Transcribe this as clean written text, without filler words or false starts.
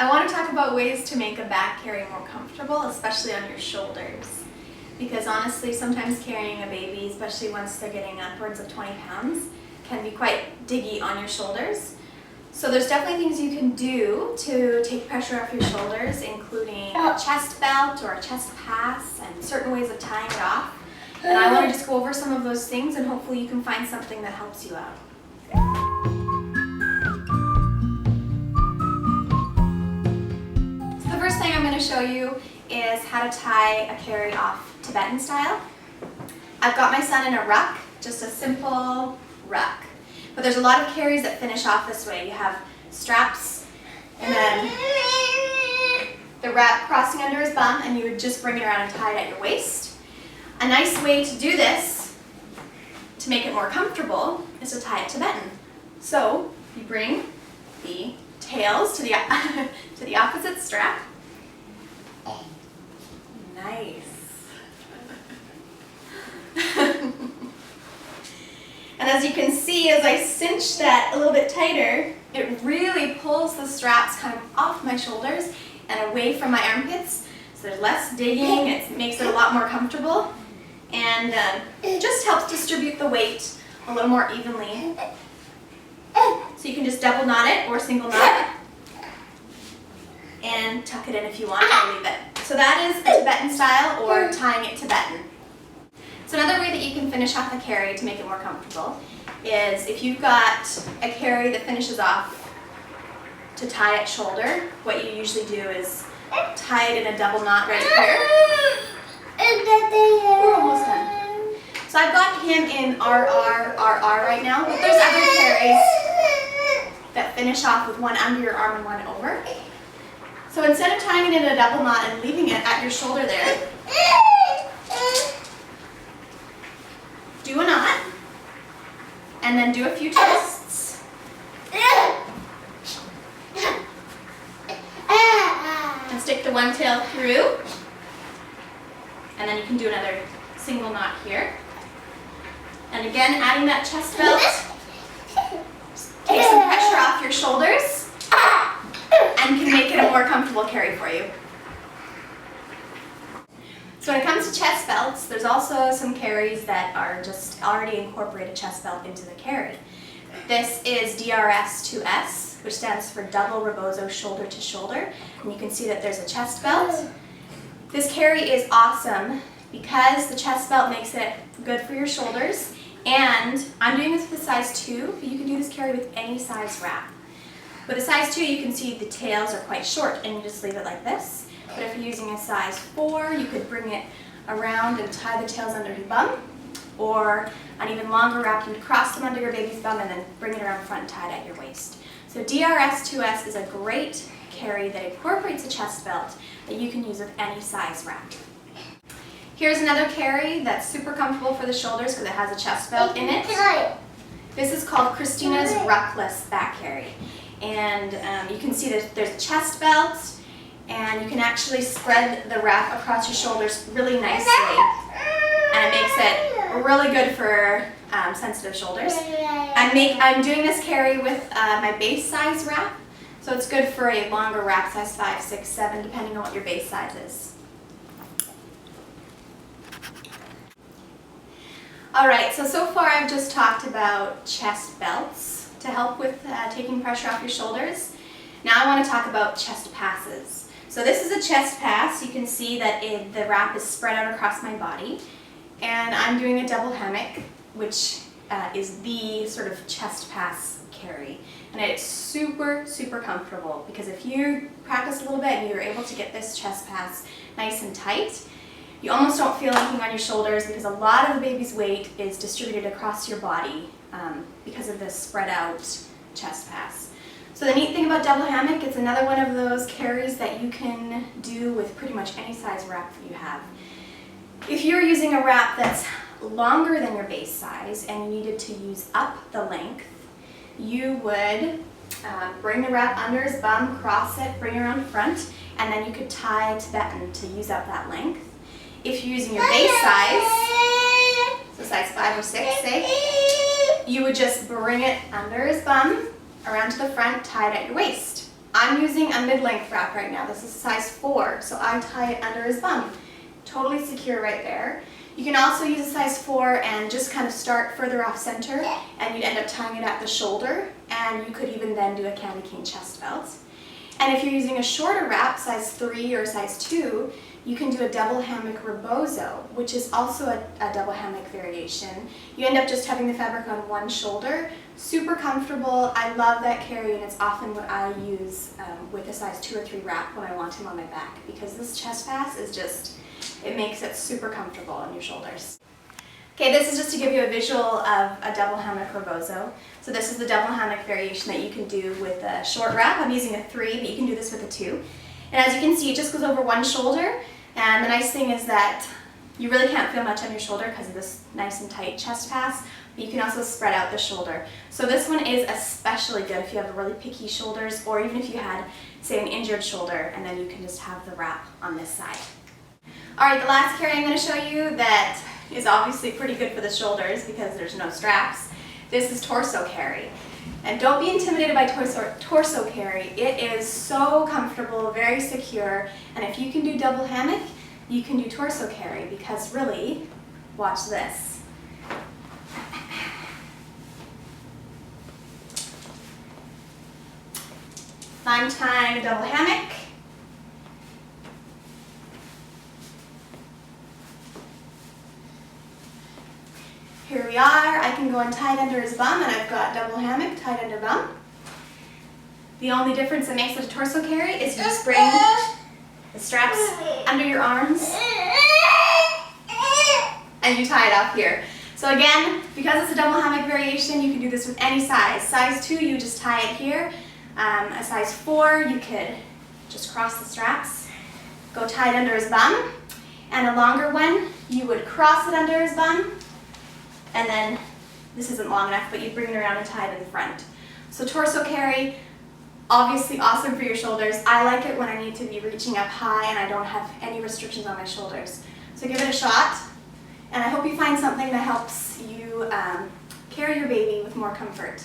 I want to talk about ways to make a back carry more comfortable, especially on your shoulders. Because honestly, sometimes carrying a baby, especially once they're getting upwards of 20 pounds, can be quite diggy on your shoulders. So there's definitely things you can do to take pressure off your shoulders, including a chest belt or a chest pass and certain ways of tying it off. And I want to just go over some of those things, and hopefully you can find something that helps you out. So the first thing I'm going to show you is how to tie a carry off Tibetan style. I've got my son in a ruck, just a simple ruck. But there's a lot of carries that finish off this way. You have straps and then the wrap crossing under his bum, and you would just bring it around and tie it at your waist. A nice way to do this, to make it more comfortable, is to tie it Tibetan. So you bring the tails to the, to the opposite strap. Nice. And as you can see, as I cinch that a little bit tighter, it really pulls the straps kind of off my shoulders and away from my armpits. So there's less digging, it makes it a lot more comfortable, and it just helps distribute the weight a little more evenly. So you can just double knot it or single knot it and tuck it in if you want, or leave it. So that is a Tibetan style, or tying it Tibetan. So another way that you can finish off a carry to make it more comfortable is if you've got a carry that finishes off to tie at shoulder, what you usually do is tie it in a double knot right here. We're almost done. So I've got him in RR right now, but there's other carries that finish off with one under your arm and one over. So instead of tying it in a double knot and leaving it at your shoulder there, do a knot, and then do a few twists. And stick the one tail through, and then you can do another single knot here. And again, adding that chest belt, take some pressure off your shoulders, and can make it a more comfortable carry for you. So when it comes to chest belts, there's also some carries that are just already incorporate a chest belt into the carry. This is DRS2S, which stands for Double Rebozo Shoulder to Shoulder, and you can see that there's a chest belt. This carry is awesome because the chest belt makes it good for your shoulders, and I'm doing this with a size 2, but you can do this carry with any size wrap. With a size 2, you can see the tails are quite short, and you just leave it like this. But if you're using a size 4, you could bring it around and tie the tails under your bum, or an even longer wrap, you would cross them under your baby's bum and then bring it around front and tie it at your waist. So DRS2S is a great carry that incorporates a chest belt that you can use with any size wrap. Here's another carry that's super comfortable for the shoulders because it has a chest belt in it. This is called Christina's Ruckless Back Carry. And you can see that there's a chest belt, and you can actually spread the wrap across your shoulders really nicely, and it makes it really good for sensitive shoulders. I'm doing this carry with my base size wrap, so it's good for a longer wrap, size 5, 6, 7, depending on what your base size is. Alright, so far I've just talked about chest belts to help with taking pressure off your shoulders. Now I want to talk about chest passes. So this is a chest pass. You can see that the wrap is spread out across my body, and I'm doing a double hammock, which is the sort of chest pass carry. And it's super, super comfortable because if you practice a little bit and you're able to get this chest pass nice and tight, you almost don't feel anything on your shoulders because a lot of the baby's weight is distributed across your body because of this spread out chest pass. So the neat thing about double hammock, it's another one of those carries that you can do with pretty much any size wrap that you have. If you're using a wrap that's longer than your base size and you needed to use up the length, you would bring the wrap under his bum, cross it, bring it around front, and then you could tie Tibetan to use up that length. If you're using your base size, so size 5 or 6, say, you would just bring it under his bum, around to the front, tie it at your waist. I'm using a mid-length wrap right now. This is a size 4, so I tie it under his bum. Totally secure right there. You can also use a size 4 and just kind of start further off center, and you'd end up tying it at the shoulder, and you could even then do a candy cane chest belt. And if you're using a shorter wrap, size 3 or size 2, you can do a double hammock rebozo, which is also a double hammock variation. You end up just having the fabric on one shoulder. Super comfortable. I love that carry, and it's often what I use with a size 2 or 3 wrap when I want him on my back, because this chest pass is just, it makes it super comfortable on your shoulders. Okay, this is just to give you a visual of a double hammock rebozo. So this is the double hammock variation that you can do with a short wrap. I'm using a 3, but you can do this with a 2. And as you can see, it just goes over one shoulder. And the nice thing is that you really can't feel much on your shoulder because of this nice and tight chest pass, but you can also spread out the shoulder. So this one is especially good if you have really picky shoulders, or even if you had, say, an injured shoulder, and then you can just have the wrap on this side. All right, the last carry I'm going to show you that is obviously pretty good for the shoulders because there's no straps. This is torso carry. And don't be intimidated by torso carry. It is so comfortable, very secure, and if you can do double hammock, you can do torso carry, because really, watch this. I'm tying a double hammock. Here we are. I can go and tie it under his bum, and I've got double hammock tied under bum. The only difference that makes it a torso carry is you just bring the straps under your arms and you tie it up here. So again, because it's a double hammock variation, you can do this with any size. Size 2, you just tie it here. A size 4, you could just cross the straps, go tie it under his bum. And a longer one, you would cross it under his bum, and then this isn't long enough, but you'd bring it around and tie it in front. So torso carry, obviously awesome for your shoulders. I like it when I need to be reaching up high and I don't have any restrictions on my shoulders. So give it a shot, and I hope you find something that helps you carry your baby with more comfort.